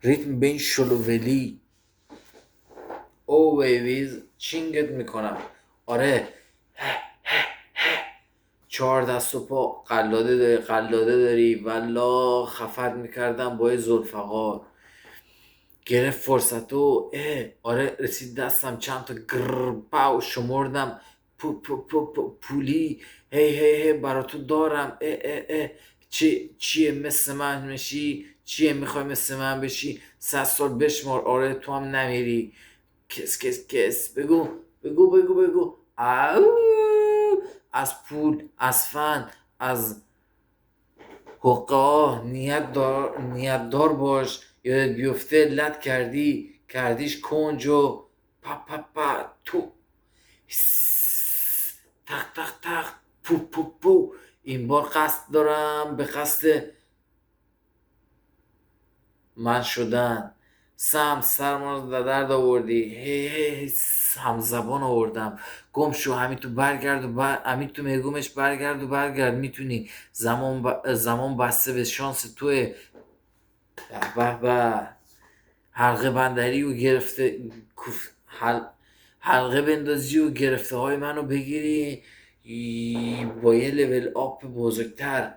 ریتم به این شلوولی. او بیبیز چینگت میکنم. آره، 4 دست و پا قلاده داری والا، خفت میکردم با یه زلفقار. گرفت فرصتو. آره رسید دستم چند تا گر پاو شمردم. پولی. هی برا تو دارم. چیه مثل من میشی؟ چیه میخوای مثل من بشی؟ 100 سال بشمار، آره تو هم نمیری. کس بگو او. از پول، از فن، از حقه، نیت دار باش. یادت بیفته لط کردیش کنج و پا تو. تق پو. این بار قصد دارم، به قصد من شدن. سرما رو در درد آوردی. هی همزبان آوردم. گم شو همین تو برگرد همین تو مگومش برگرد میتونی. زمان بسته به شانس توه. به حلقه بندری و گرفته حلقه بندازی و گرفته های منو بگیری با یه لول آپ بزرگتر.